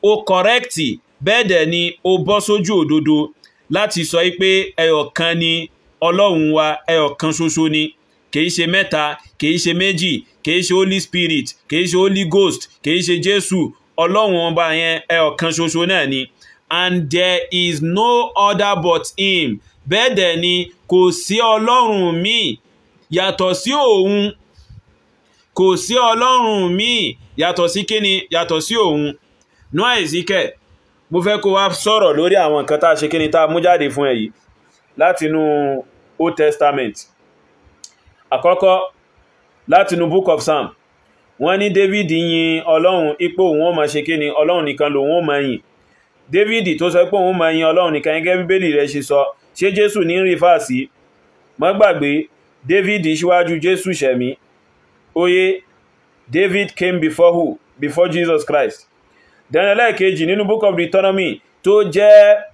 Ó correct, bẹ́ẹ̀ dẹ̀ ni ó bọ́ sójú òdodo láti sọ wípé ẹyọ̀kan ni Ọlọ́run wa, ẹyọ̀kan ṣoṣo ni, kìí ṣe mẹ́ta, kìí ṣe méjì, kìí ṣe Holy Spirit, kìí ṣe Holy Ghost, kìí ṣe Jésù. Ọlọ́run ọba yẹn ẹyọ̀kan ṣoṣo náà ni. And there is no other but him. Bẹ́ẹ̀ dẹ̀ ni kò sí Ọlọ́run míì yàtọ̀ sí òun. Kò sí Ọlọ́run míì yàtọ̀ sí kíni, yàtọ̀ sí òun. Noah Ezekiel, mo fẹ́ kó wá sọ̀rọ̀ lórí àwọn nǹkan tá ṣe kíni tá mú jáde fún èyí látinú Old Testament. Àkọ́kọ́, látinú Book of Psalm. Wọ́n ní David yìn Ọlọ́run ipò òun ó máa ṣe kíni, Ọlọ́run nìkan lòun ó máa yìn. David tó sọ pé òun máa yìn Ọlọ́run nìkan gẹ́gẹ́ bí Bíbélì rẹ̀ ṣe sọ, ṣé Jésù ní rí fàásí? Má gbàgbé, David ṣíwájú Jésù ṣẹ̀mí. Oye, David came before who? Before Jesus Christ. Then ẹlẹ́ẹ̀kejì nínú Book of Deuteronomy tó jẹ́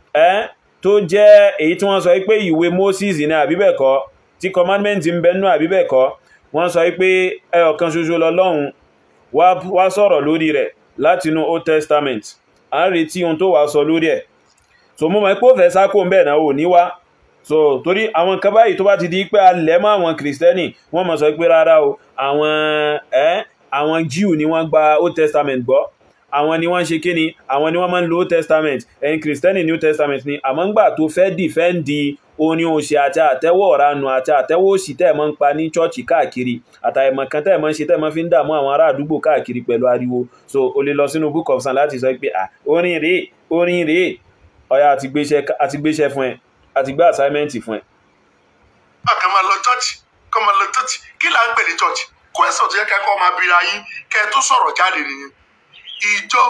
èyí tí wọ́n sọ pé ìwé Moses ní àbíbẹ̀kọ́, tí commandment ń bẹnu àbíbẹ̀kọ́, wọ́n sọ pé ẹyọ̀kan ṣoṣo lọ́lọ́run, wá sọ̀rọ̀ lórí rẹ̀ látinú Old Testament. À ń retí ohun tó wà sọ lórí ẹ̀. So mo mọ̀ pé ó fẹ́ sákò ń bẹ̀ náà ò ní wá. So torí àwọn kan báyìí tó bá ti di pé alẹ́ mọ́ àwọn Kristẹni, wọ́n mọ̀ sọ pé rárá o, àwọn Jew ni wọ́n gba Old Testament gbọ́, àwọn ni wọ́n ṣe kíni, àwọn ni wọ́n máa ń lo Old Testament, ẹ̀yin Kristẹni New Testament ni. Àmọ́ ńgbà tó fẹ́ dìfẹ́ǹdì orin òṣì àti àtẹ́wọ́ ọ̀ranù àti àtẹ́wọ́ òṣì tẹ́ mọ́ ń pa ní chọ́ọ̀chì káàkiri, àtàìmọ̀ kan tẹ́ mọ́ ń ṣe tẹ́ mọ́ fi ń dààmú àwọn ará àdúgbò káàkiri pẹ̀lú ariwo. So o lè lọ sínú Book of Psalm láti sọ pé orin rèé, ọ̀yá àti gbéṣẹ́ fún ẹ, àti gbé assignment fún ẹ. Kọ́ máa lọ chọ́ọ̀chì, kí là ń pè ní chọ́ọ̀chì? Kwẹ́sọ̀ tó yẹ kẹ́kọ̀ọ́ máa bira yín kẹ́ tó sọ̀rọ̀ jáde nìyẹn. Ìjọ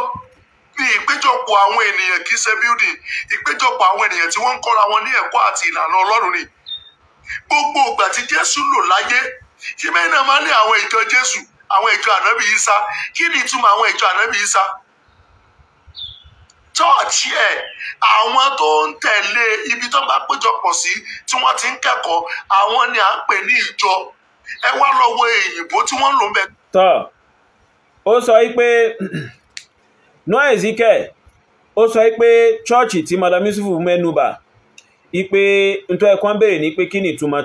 ní ìpéjọpọ̀ àwọn ènìyàn kì í ṣe building, ìpéjọpọ̀ àwọn ènìyàn tí wọ́n ń kọ́ra wọn ní ẹ̀kọ́ àti ìlànà Ọlọ́run ni. Gbogbo ìgbà tí Jésù lò láyé, ṣé bẹ́ẹ̀ náà máa ní àwọn ìjọ Jésù, àwọn ìjọ ànábì Ìsá? Kí ni ìtumọ̀ àwọn ìjọ ànábì Ìsá? Chọ́ọ̀chì àwọn tó ń tẹ̀lé ibi tó bá péjọpọ̀ sí tí wọ́n ti ń kẹ́kọ̀ọ́, àwọn ni à ń pè ní ìjọ. Ẹ wá lọ wo èyìnbó tí wọ́n ń lò ń bẹ. Tọ́, ó sọ pé Noah Ezekiel, ó sọ pé chọ́ọ̀chì tí Madam Yusuf mẹ́nubà, ipe ntọ́ ẹ̀kọ́ ń bèèrè ní pé kí ni ìtumọ̀